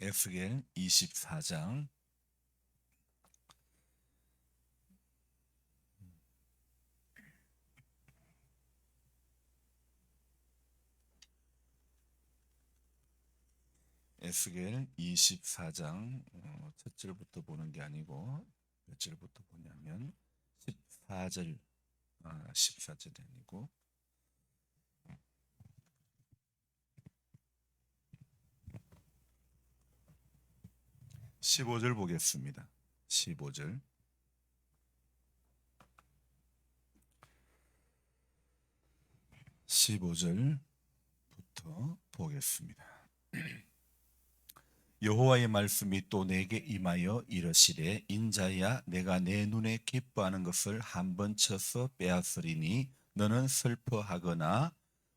에스겔 24장 에스겔 24장 첫 절부터 보는 게 아니고 몇 절부터 보냐면 14절 14절이 아니고 15절 보겠습니다. 15절 15절부터 보겠습니다. 여호와의 말씀이 또 내게 임하여 이르시되 인자야 내가 내 눈에 기뻐하는 것을 한 번 쳐서 빼앗으리니 너는 슬퍼하거나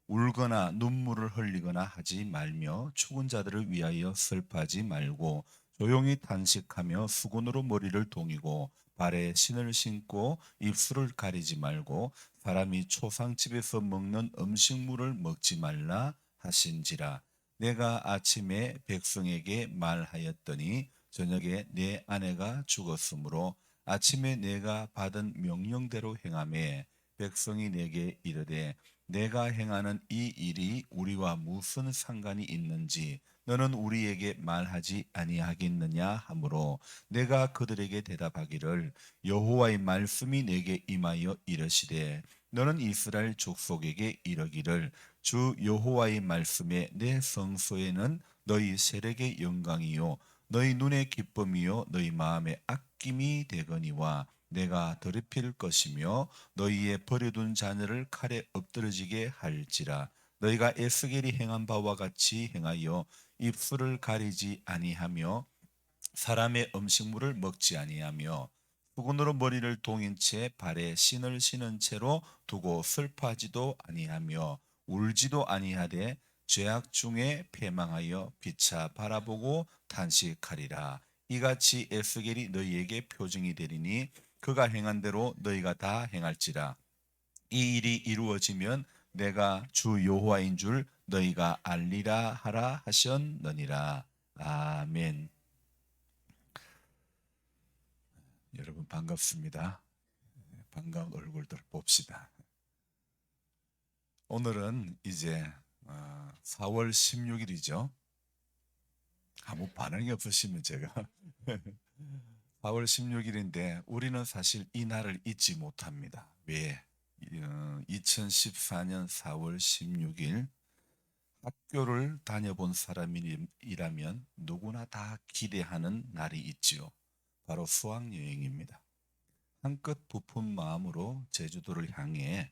울거나 눈물을 흘리거나 하지 말며 죽은 자들을 위하여 슬퍼하지 말고 조용히 탄식하며 수건으로 머리를 동이고 발에 신을 신고 입술을 가리지 말고 사람이 초상집에서 먹는 음식물을 먹지 말라 하신지라. 내가 아침에 백성에게 말하였더니 저녁에 내 아내가 죽었으므로 아침에 내가 받은 명령대로 행하매 백성이 내게 이르되 내가 행하는 이 일이 우리와 무슨 상관이 있는지 너는 우리에게 말하지 아니하겠느냐 하므로 내가 그들에게 대답하기를 여호와의 말씀이 내게 임하여 이르시되 너는 이스라엘 족속에게 이르기를 주 여호와의 말씀에 내 성소에는 너희 세력의 영광이요 너희 눈의 기쁨이요 너희 마음의 아낌이 되거니와 내가 더럽힐 것이며 너희의 버려둔 자녀를 칼에 엎드러지게 할지라. 너희가 에스겔이 행한 바와 같이 행하여 입술을 가리지 아니하며 사람의 음식물을 먹지 아니하며 수건으로 머리를 동인 채 발에 신을 신은 채로 두고 슬퍼하지도 아니하며 울지도 아니하되 죄악 중에 패망하여 피차 바라보고 탄식하리라. 이같이 에스겔이 너희에게 표징이 되리니 그가 행한 대로 너희가 다 행할지라. 이 일이 이루어지면 내가 주 여호와인 줄 너희가 알리라 하라 하셨느니라. 아멘. 여러분 반갑습니다. 반가운 얼굴들 봅시다. 오늘은 이제 4월 16일이죠. 아무 반응이 없으시면 제가 4월 16일인데 우리는 사실 이 날을 잊지 못합니다. 왜? 2014년 4월 16일 학교를 다녀본 사람이라면 누구나 다 기대하는 날이 있지요. 바로 수학여행입니다. 한껏 부푼 마음으로 제주도를 향해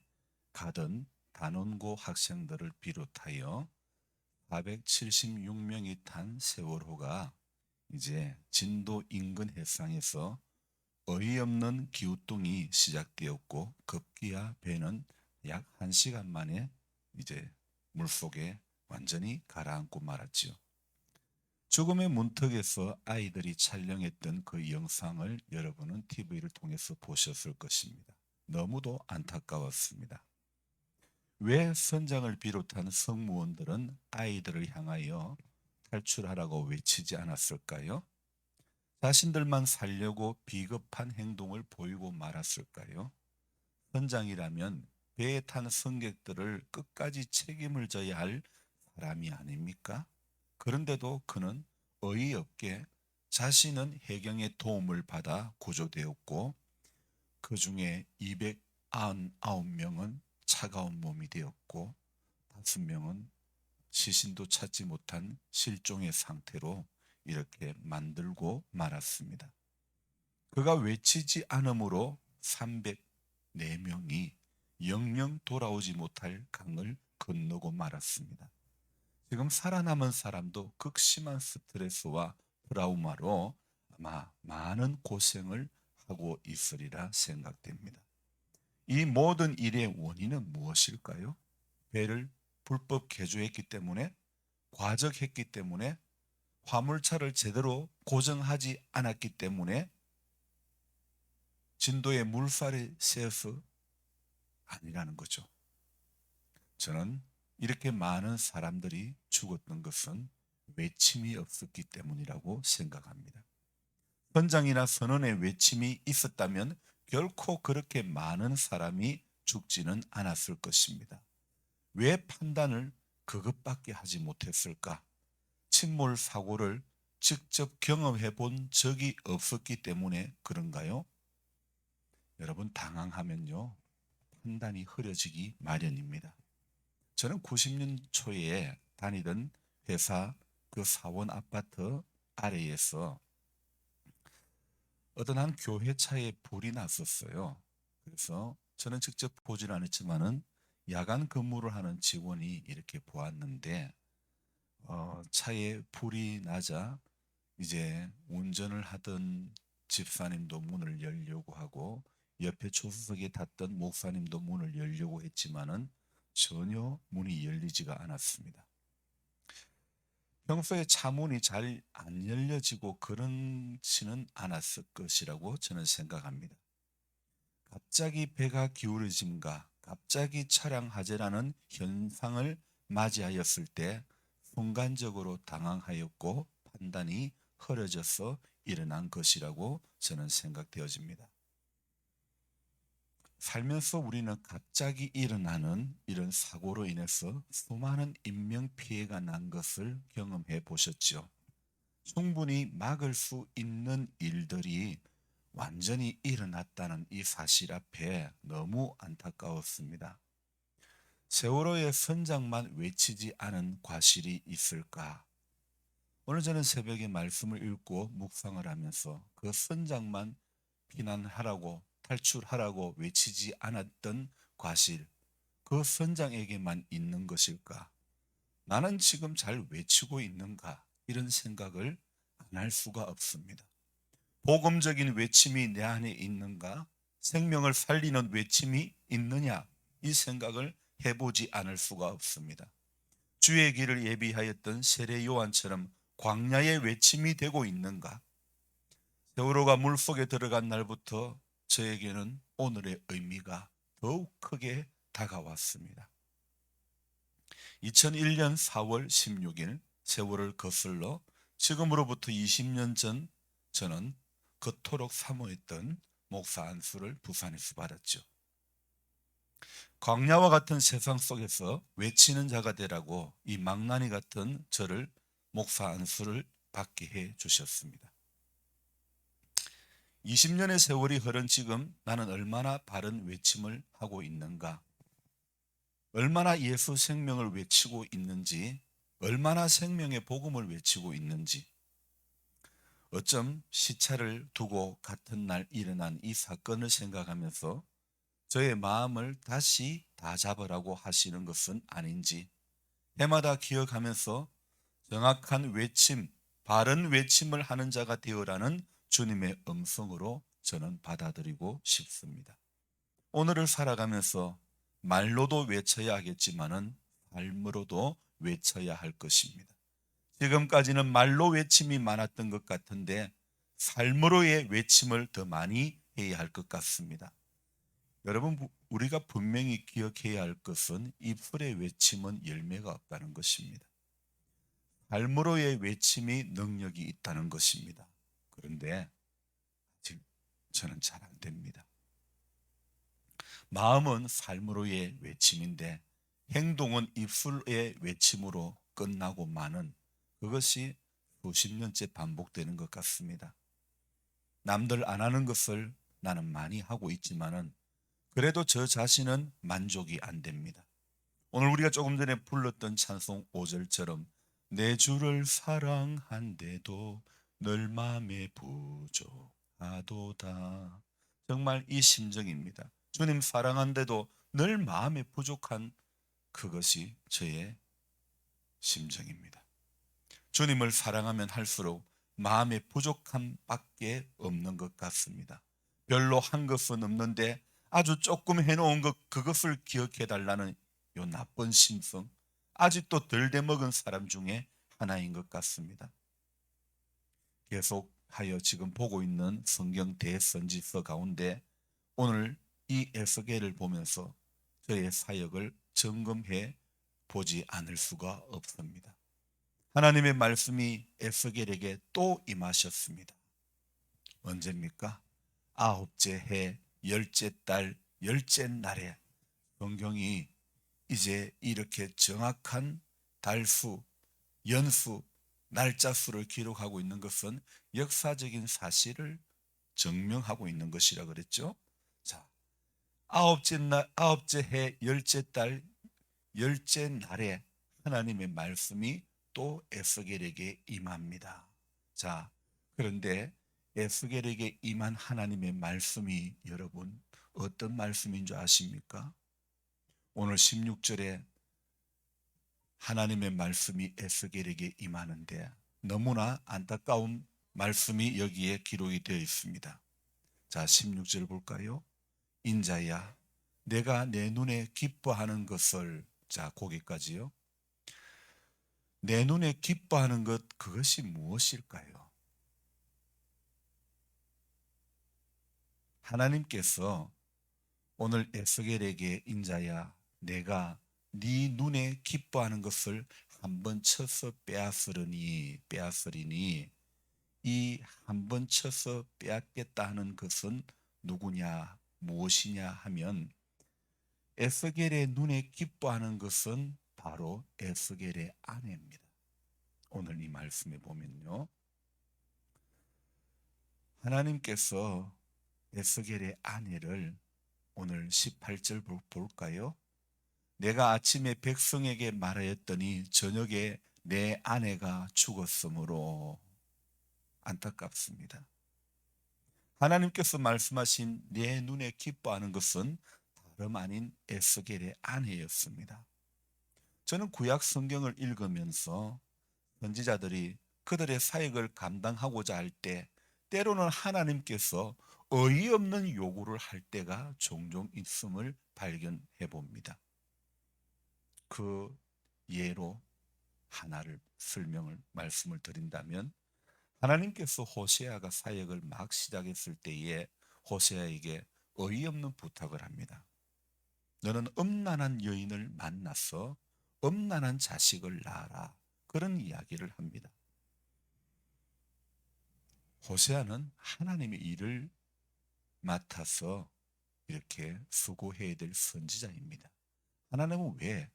가던 단원고 학생들을 비롯하여 476명이 탄 세월호가 이제 진도 인근 해상에서 어이없는 기우뚱이 시작되었고 급기야 배는 약 1시간 만에 이제 물속에 완전히 가라앉고 말았지요. 죽음의 문턱에서 아이들이 촬영했던 그 영상을 여러분은 TV를 통해서 보셨을 것입니다. 너무도 안타까웠습니다. 왜 선장을 비롯한 승무원들은 아이들을 향하여 탈출하라고 외치지 않았을까요? 자신들만 살려고 비겁한 행동을 보이고 말았을까요? 선장이라면 배에 탄 승객들을 끝까지 책임을 져야 할 사람이 아닙니까? 그런데도 그는 어이없게 자신은 해경의 도움을 받아 구조되었고 그 중에 299명은 차가운 몸이 되었고 5명은 시신도 찾지 못한 실종의 상태로 이렇게 만들고 말았습니다. 그가 외치지 않으므로 304명이 영영 돌아오지 못할 강을 건너고 말았습니다. 지금 살아남은 사람도 극심한 스트레스와 트라우마로 아마 많은 고생을 하고 있으리라 생각됩니다. 이 모든 일의 원인은 무엇일까요? 배를 불법 개조했기 때문에, 과적했기 때문에, 화물차를 제대로 고정하지 않았기 때문에, 진도에 물살이 세어서 아니라는 거죠. 저는 이렇게 많은 사람들이 죽었던 것은 외침이 없었기 때문이라고 생각합니다. 선장이나 선원의 외침이 있었다면 결코 그렇게 많은 사람이 죽지는 않았을 것입니다. 왜 판단을 그것밖에 하지 못했을까? 침몰 사고를 직접 경험해 본 적이 없었기 때문에 그런가요? 여러분, 당황하면요, 판단이 흐려지기 마련입니다. 저는 90년 초에 다니던 회사 그 사원 아파트 아래에서 어떤 한 교회차에 불이 났었어요. 그래서 저는 직접 보질 않았지만은 야간 근무를 하는 직원이 이렇게 보았는데, 차에 불이 나자 이제 운전을 하던 집사님도 문을 열려고 하고 옆에 조수석에 탔던 목사님도 문을 열려고 했지만은 전혀 문이 열리지가 않았습니다. 평소에 차 문이 잘 안 열려지고 그렇지는 않았을 것이라고 저는 생각합니다. 갑자기 배가 기울어짐과 갑자기 차량 하재라는 현상을 맞이하였을 때 순간적으로 당황하였고 판단이 흐려져서 일어난 것이라고 저는 생각되어집니다. 살면서 우리는 갑자기 일어나는 이런 사고로 인해서 수많은 인명피해가 난 것을 경험해 보셨죠. 충분히 막을 수 있는 일들이 완전히 일어났다는 이 사실 앞에 너무 안타까웠습니다. 세월호의 선장만 외치지 않은 과실이 있을까? 오늘 저는 새벽에 말씀을 읽고 묵상을 하면서 그 선장만避難하라고 탈출하라고 외치지 않았던 과실, 그 선장에게만 있는 것일까? 나는 지금 잘 외치고 있는가? 이런 생각을 안 할 수가 없습니다. 복음적인 외침이 내 안에 있는가? 생명을 살리는 외침이 있느냐? 이 생각을 해보지 않을 수가 없습니다. 주의 길을 예비하였던 세례 요한처럼 광야의 외침이 되고 있는가? 세월호가 물속에 들어간 날부터 저에게는 오늘의 의미가 더욱 크게 다가왔습니다. 2001년 4월 16일 세월을 거슬러 지금으로부터 20년 전 저는 그토록 사모했던 목사 안수를 부산에서 받았죠. 광야와 같은 세상 속에서 외치는 자가 되라고 이 망나니 같은 저를 목사 안수를 받게 해 주셨습니다. 20년의 세월이 흐른 지금 나는 얼마나 바른 외침을 하고 있는가? 얼마나 예수 생명을 외치고 있는지, 얼마나 생명의 복음을 외치고 있는지, 어쩜 시차를 두고 같은 날 일어난 이 사건을 생각하면서 저의 마음을 다시 다잡으라고 하시는 것은 아닌지 해마다 기억하면서 정확한 외침, 바른 외침을 하는 자가 되어라는 주님의 음성으로 저는 받아들이고 싶습니다. 오늘을 살아가면서 말로도 외쳐야 하겠지만은 삶으로도 외쳐야 할 것입니다. 지금까지는 말로 외침이 많았던 것 같은데 삶으로의 외침을 더 많이 해야 할 것 같습니다. 여러분, 우리가 분명히 기억해야 할 것은 입술의 외침은 열매가 없다는 것입니다. 삶으로의 외침이 능력이 있다는 것입니다. 그런데 아직 저는 잘 안 됩니다. 마음은 삶으로의 외침인데 행동은 입술의 외침으로 끝나고 마는, 그것이 수십 년째 반복되는 것 같습니다. 남들 안 하는 것을 나는 많이 하고 있지만은 그래도 저 자신은 만족이 안 됩니다. 오늘 우리가 조금 전에 불렀던 찬송 5절처럼 내 주를 사랑한데도 늘 마음에 부족하도다. 정말 이 심정입니다. 주님 사랑한데도 늘 마음에 부족한 그것이 저의 심정입니다. 주님을 사랑하면 할수록 마음의 부족함밖에 없는 것 같습니다. 별로 한 것은 없는데 아주 조금 해놓은 것, 그것을 기억해 달라는 요 나쁜 심성, 아직도 덜 돼먹은 사람 중에 하나인 것 같습니다. 계속하여 지금 보고 있는 성경 대선지서 가운데 오늘 이 에스겔을 보면서 저의 사역을 점검해 보지 않을 수가 없습니다. 하나님의 말씀이 에스겔에게 또 임하셨습니다. 언제입니까? 아홉째 해, 열째 달, 열째 날에. 성경이 이제 이렇게 정확한 달수, 연수, 날짜 수를 기록하고 있는 것은 역사적인 사실을 증명하고 있는 것이라 그랬죠. 자, 아홉째 해, 열째 달, 열째 날에 하나님의 말씀이 또 에스겔에게 임합니다. 자, 그런데 에스겔에게 임한 하나님의 말씀이 여러분 어떤 말씀인 줄 아십니까? 오늘 16절에 하나님의 말씀이 에스겔에게 임하는데 너무나 안타까운 말씀이 여기에 기록이 되어 있습니다. 자, 16절 볼까요? 인자야, 내가 내 눈에 기뻐하는 것을, 자, 거기까지요. 내 눈에 기뻐하는 것, 그것이 무엇일까요? 하나님께서 오늘 에스겔에게 인자야, 내가 네 눈에 기뻐하는 것을 한번 쳐서 빼앗으리니 이 한번 쳐서 빼앗겠다 하는 것은 누구냐, 무엇이냐 하면 에스겔의 눈에 기뻐하는 것은 바로 에스겔의 아내입니다. 오늘 이 말씀에 보면요, 하나님께서 에스겔의 아내를 오늘 18절 볼까요? 내가 아침에 백성에게 말하였더니 저녁에 내 아내가 죽었으므로. 안타깝습니다. 하나님께서 말씀하신 내 눈에 기뻐하는 것은 다름 아닌 에스겔의 아내였습니다. 저는 구약 성경을 읽으면서 선지자들이 그들의 사역을 감당하고자 할 때 때로는 하나님께서 어이없는 요구를 할 때가 종종 있음을 발견해 봅니다. 그 예로 하나를 말씀을 드린다면, 하나님께서 호세아가 사역을 막 시작했을 때에 호세아에게 어이없는 부탁을 합니다. 너는 음란한 여인을 만나서 음란한 자식을 낳아라. 그런 이야기를 합니다. 호세아는 하나님의 일을 맡아서 이렇게 수고해야 될 선지자입니다. 하나님은 왜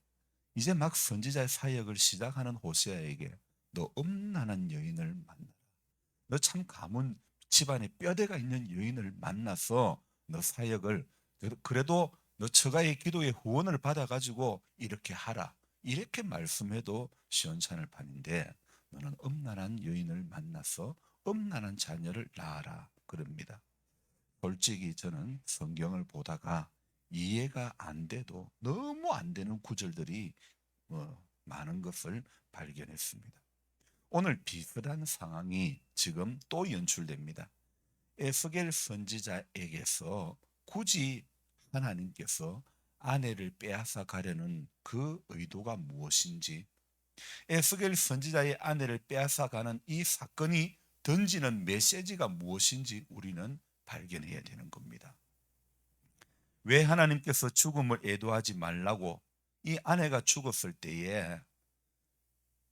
이제 막 선지자의 사역을 시작하는 호세아에게 너 음란한 여인을 만나라. 너 참 가문 집안에 뼈대가 있는 여인을 만나서 너 사역을, 그래도 너 처가의 기도의 후원을 받아가지고 이렇게 하라. 이렇게 말씀해도 시원찮을 판인데 너는 음란한 여인을 만나서 음란한 자녀를 낳아라. 그럽니다. 솔직히 저는 성경을 보다가 이해가 안 돼도 너무 안 되는 구절들이 많은 것을 발견했습니다. 오늘 비슷한 상황이 지금 또 연출됩니다. 에스겔 선지자에게서 굳이 하나님께서 아내를 빼앗아 가려는 그 의도가 무엇인지, 에스겔 선지자의 아내를 빼앗아 가는 이 사건이 던지는 메시지가 무엇인지 우리는 발견해야 되는 겁니다. 왜 하나님께서 죽음을 애도하지 말라고 이 아내가 죽었을 때에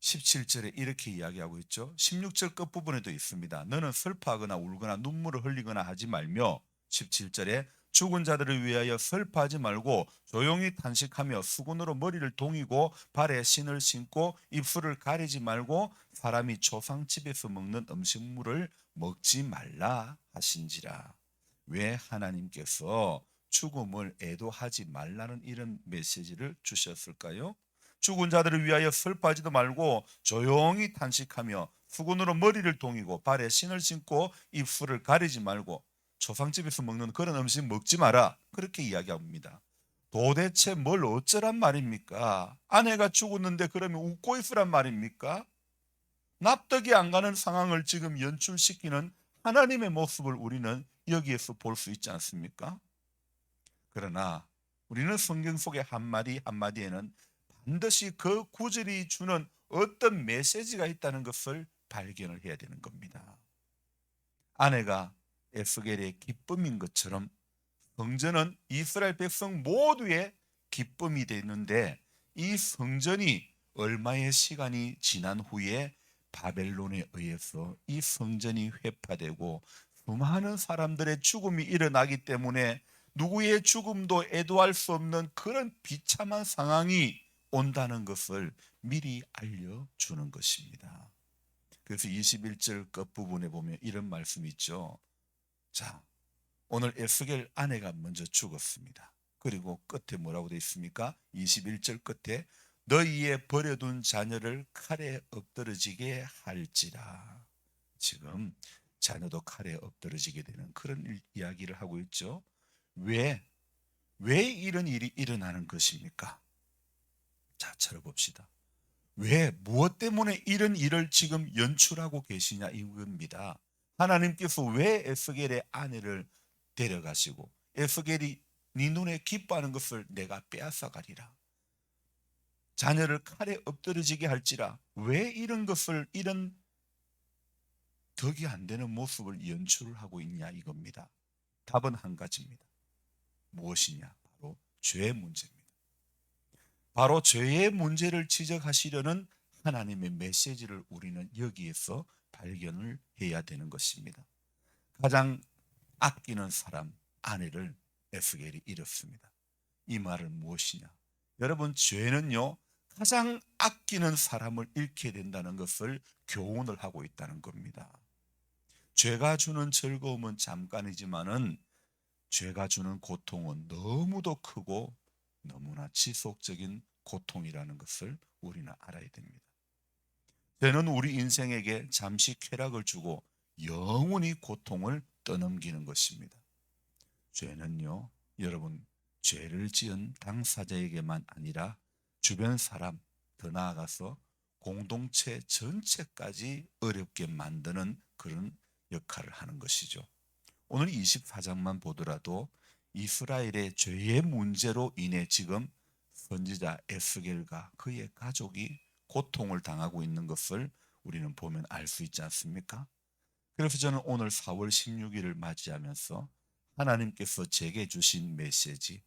17절에 이렇게 이야기하고 있죠. 16절 끝부분에도 있습니다. 너는 슬퍼하거나 울거나 눈물을 흘리거나 하지 말며, 17절에 죽은 자들을 위하여 슬퍼하지 말고 조용히 탄식하며 수건으로 머리를 동이고 발에 신을 신고 입술을 가리지 말고 사람이 조상집에서 먹는 음식물을 먹지 말라 하신지라. 왜 하나님께서 죽음을 애도하지 말라는 이런 메시지를 주셨을까요? 죽은 자들을 위하여 슬퍼하지도 말고 조용히 탄식하며 수건으로 머리를 동이고 발에 신을 신고 입술을 가리지 말고 조상집에서 먹는 그런 음식 먹지 마라. 그렇게 이야기합니다. 도대체 뭘 어쩌란 말입니까? 아내가 죽었는데 그러면 웃고 있으란 말입니까? 납득이 안 가는 상황을 지금 연출시키는 하나님의 모습을 우리는 여기에서 볼 수 있지 않습니까? 그러나 우리는 성경 속의 한마디 한마디에는 반드시 그 구절이 주는 어떤 메시지가 있다는 것을 발견을 해야 되는 겁니다. 아내가 에스겔의 기쁨인 것처럼 성전은 이스라엘 백성 모두의 기쁨이 되는데 이 성전이 얼마의 시간이 지난 후에 바벨론에 의해서 이 성전이 회파되고 수많은 사람들의 죽음이 일어나기 때문에 누구의 죽음도 애도할 수 없는 그런 비참한 상황이 온다는 것을 미리 알려주는 것입니다. 그래서 21절 끝부분에 보면 이런 말씀이 있죠. 자, 오늘 에스겔 아내가 먼저 죽었습니다. 그리고 끝에 뭐라고 되어 있습니까? 21절 끝에 너희의 버려둔 자녀를 칼에 엎드러지게 할지라. 지금 자녀도 칼에 엎드러지게 되는 그런 이야기를 하고 있죠. 왜 이런 일이 일어나는 것입니까? 자, 찾아봅시다. 왜, 무엇 때문에 이런 일을 지금 연출하고 계시냐 이겁니다. 하나님께서 왜 에스겔의 아내를 데려가시고 에스겔이 네 눈에 기뻐하는 것을 내가 빼앗아가리라. 자녀를 칼에 엎드러지게 할지라. 왜 이런 것을 이런 덕이 안 되는 모습을 연출을 하고 있냐 이겁니다. 답은 한 가지입니다. 무엇이냐? 바로 죄의 문제입니다. 바로 죄의 문제를 지적하시려는 하나님의 메시지를 우리는 여기에서 발견을 해야 되는 것입니다. 가장 아끼는 사람, 아내를 에스겔이 잃었습니다. 이 말은 무엇이냐? 여러분, 죄는요, 가장 아끼는 사람을 잃게 된다는 것을 교훈을 하고 있다는 겁니다. 죄가 주는 즐거움은 잠깐이지만은 죄가 주는 고통은 너무도 크고 너무나 지속적인 고통이라는 것을 우리는 알아야 됩니다. 죄는 우리 인생에게 잠시 쾌락을 주고 영원히 고통을 떠넘기는 것입니다. 죄는요, 여러분, 죄를 지은 당사자에게만 아니라 주변 사람, 더 나아가서 공동체 전체까지 어렵게 만드는 그런 역할을 하는 것이죠. 오늘 24장만 보더라도 이스라엘의 죄의 문제로 인해 지금 선지자 에스겔과 그의 가족이 고통을 당하고 있는 것을 우리는 보면 알 수 있지 않습니까? 그래서 저는 오늘 4월 16일을 맞이하면서 하나님께서 제게 주신 메시지,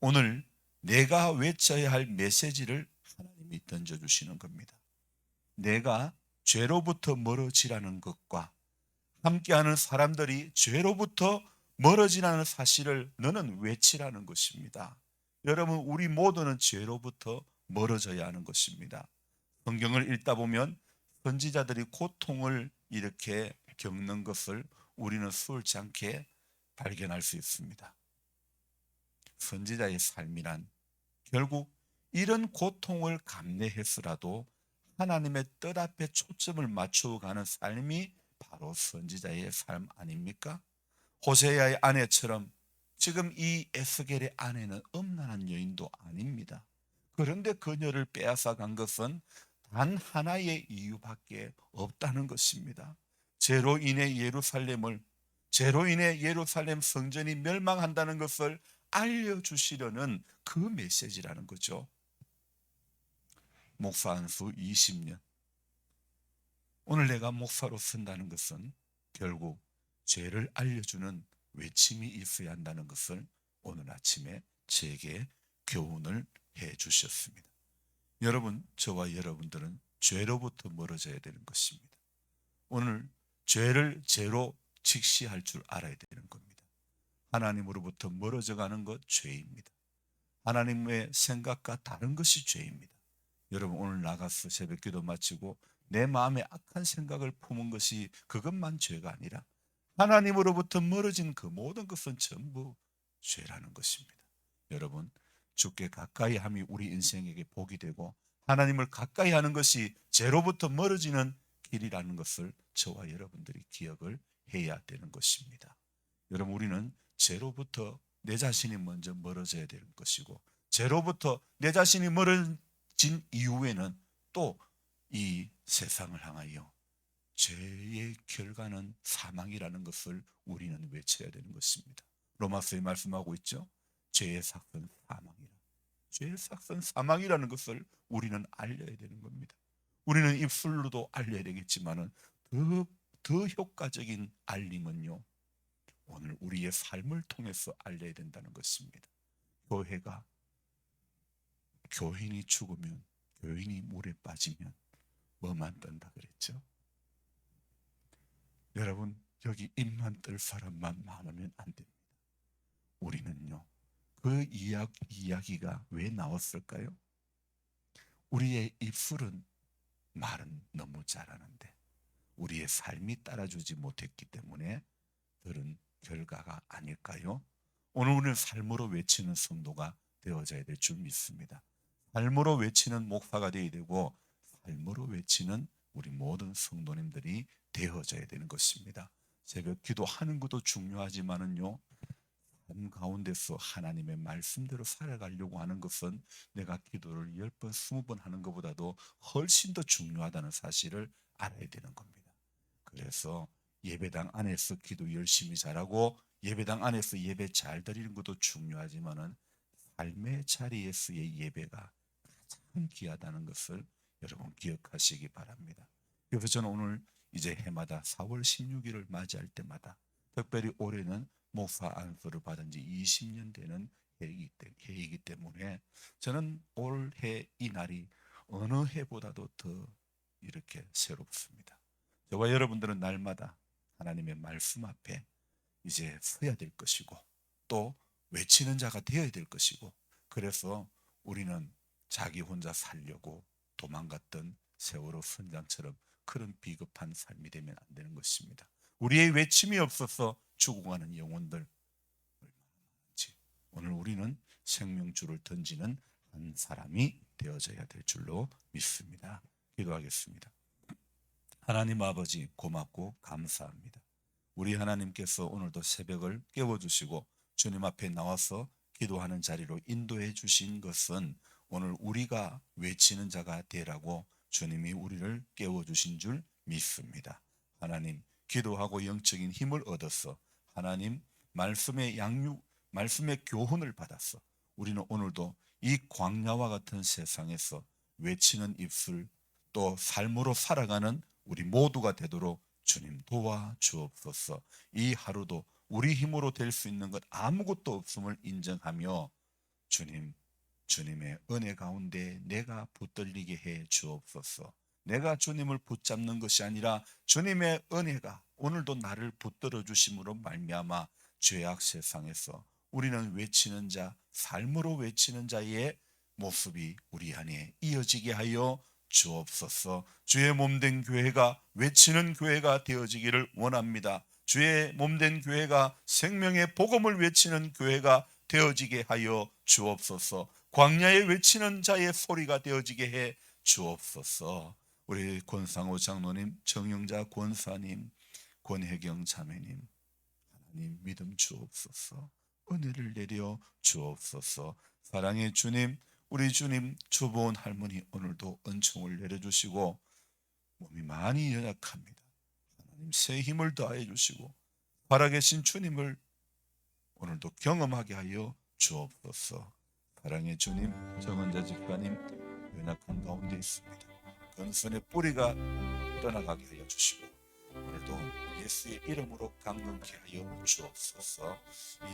오늘 내가 외쳐야 할 메시지를 하나님이 던져주시는 겁니다. 내가 죄로부터 멀어지라는 것과 함께하는 사람들이 죄로부터 멀어지라는 사실을 너는 외치라는 것입니다. 여러분, 우리 모두는 죄로부터 멀어져야 하는 것입니다. 성경을 읽다 보면 선지자들이 고통을 이렇게 겪는 것을 우리는 수월치 않게 발견할 수 있습니다. 선지자의 삶이란 결국 이런 고통을 감내해서라도 하나님의 뜻 앞에 초점을 맞추어 가는 삶이 바로 선지자의 삶 아닙니까? 호세아의 아내처럼 지금 이 에스겔의 아내는 음란한 여인도 아닙니다. 그런데 그녀를 빼앗아 간 것은 단 하나의 이유밖에 없다는 것입니다. 죄로 인해 예루살렘 성전이 멸망한다는 것을 알려주시려는 그 메시지라는 거죠. 목사 안수 20년. 오늘 내가 목사로 쓴다는 것은 결국 죄를 알려주는 외침이 있어야 한다는 것을 오늘 아침에 제게 교훈을 해 주셨습니다. 여러분, 저와 여러분들은 죄로부터 멀어져야 되는 것입니다. 오늘 죄를 죄로 직시할 줄 알아야 되는 겁니다. 하나님으로부터 멀어져 가는 것 죄입니다. 하나님의 생각과 다른 것이 죄입니다. 여러분, 오늘 나가서 새벽 기도 마치고 내 마음에 악한 생각을 품은 것이 그것만 죄가 아니라 하나님으로부터 멀어진 그 모든 것은 전부 죄라는 것입니다. 여러분, 주께 가까이 함이 우리 인생에게 복이 되고 하나님을 가까이 하는 것이 죄로부터 멀어지는 길이라는 것을 저와 여러분들이 기억을 해야 되는 것입니다. 여러분, 우리는 죄로부터 내 자신이 먼저 멀어져야 되는 것이고 죄로부터 내 자신이 멀어진 이후에는 또 이 세상을 향하여 죄의 결과는 사망이라는 것을 우리는 외쳐야 되는 것입니다. 로마서에 말씀하고 있죠. 죄의 삭은 사망이라. 죄의 삭은 사망이라는 것을 우리는 알려야 되는 겁니다. 우리는 입술로도 알려야 되겠지만은 더 효과적인 알림은요, 오늘 우리의 삶을 통해서 알려야 된다는 것입니다. 교회가 교인이 죽으면 교인이 물에 빠지면 뭐만 뜬다 그랬죠? 여러분, 여기 입만 뜰 사람만 많으면 안 됩니다. 우리는요, 그 이야기가 왜 나왔을까요? 우리의 입술은 말은 너무 잘하는데 우리의 삶이 따라주지 못했기 때문에 들은 결과가 아닐까요? 오늘 우리는 삶으로 외치는 성도가 되어져야 될 줄 믿습니다. 삶으로 외치는 목사가 되어야 되고 삶으로 외치는 우리 모든 성도님들이 되어져야 되는 것입니다. 새벽 기도하는 것도 중요하지만은요, 삶 가운데서 하나님의 말씀대로 살아가려고 하는 것은 내가 기도를 10번, 20번 하는 것보다도 훨씬 더 중요하다는 사실을 알아야 되는 겁니다. 그래서 예배당 안에서 기도 열심히 잘하고 예배당 안에서 예배 잘 드리는 것도 중요하지만은 삶의 자리에서의 예배가 가장 귀하다는 것을 여러분 기억하시기 바랍니다. 그래서 저는 오늘 이제 해마다 4월 16일을 맞이할 때마다 특별히 올해는 목사 안수를 받은 지 20년 되는 해이기 때문에 저는 올해 이 날이 어느 해보다도 더 이렇게 새롭습니다. 저와 여러분들은 날마다 하나님의 말씀 앞에 이제 서야 될 것이고 또 외치는 자가 되어야 될 것이고, 그래서 우리는 자기 혼자 살려고 도망갔던 세월호 선장처럼 그런 비겁한 삶이 되면 안 되는 것입니다. 우리의 외침이 없어서 죽어가는 영혼들 얼마나 많은지 오늘 우리는 생명줄을 던지는 한 사람이 되어져야 될 줄로 믿습니다. 기도하겠습니다. 하나님 아버지, 고맙고 감사합니다. 우리 하나님께서 오늘도 새벽을 깨워주시고 주님 앞에 나와서 기도하는 자리로 인도해 주신 것은 오늘 우리가 외치는 자가 되라고 주님이 우리를 깨워주신 줄 믿습니다. 하나님, 기도하고 영적인 힘을 얻어서 하나님 말씀의 말씀의 교훈을 받았어 우리는 오늘도 이 광야와 같은 세상에서 외치는 입술 또 삶으로 살아가는 우리 모두가 되도록 주님 도와주옵소서. 이 하루도 우리 힘으로 될 수 있는 것 아무것도 없음을 인정하며 주님의 은혜 가운데 내가 붙들리게 해 주옵소서. 내가 주님을 붙잡는 것이 아니라 주님의 은혜가 오늘도 나를 붙들어 주심으로 말미암아 죄악 세상에서 우리는 외치는 자, 삶으로 외치는 자의 모습이 우리 안에 이어지게 하여 주옵소서. 주의 몸된 교회가 외치는 교회가 되어지기를 원합니다. 주의 몸된 교회가 생명의 복음을 외치는 교회가 되어지게 하여 주옵소서. 광야에 외치는 자의 소리가 되어지게 해 주옵소서. 우리 권상호 장로님, 정영자 권사님, 권혜경 자매님, 하나님 믿음 주옵소서. 은혜를 내려 주옵소서. 사랑의 주님, 우리 주님 주보은 할머니 오늘도 은총을 내려주시고 몸이 많이 연약합니다. 하나님 새 힘을 더하여 주시고 살아계신 주님을 오늘도 경험하게 하여 주옵소서. 사랑의 주님, 정은자 집사님 연약한 가운데 있습니다. 근선의 뿌리가 떠나가게 하여 주시고 오늘도 예수의 이름으로 강건케 하여 주옵소서.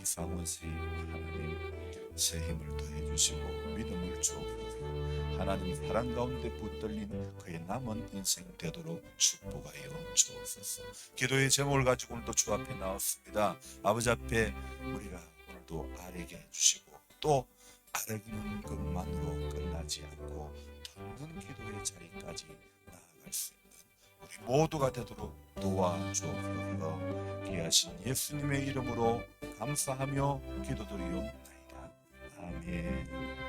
이 상원세 하나님 새 힘을 더해 주시고 믿음을 주옵소서. 하나님 사랑 가운데 붙들린 그의 남은 인생 되도록 축복하여 주옵소서. 기도의 제목을 가지고 오늘도 주 앞에 나왔습니다. 아버지 앞에 우리가 오늘도 아뢰게 해주시고 또 아뢰는 것만으로 끝나지 않고 더 큰 기도의 자리까지 나아갈 수 있는 우리 모두가 되도록 도와주옵소서. 귀하신 예수님의 이름으로 감사하며 기도드리옵나이다. 아멘.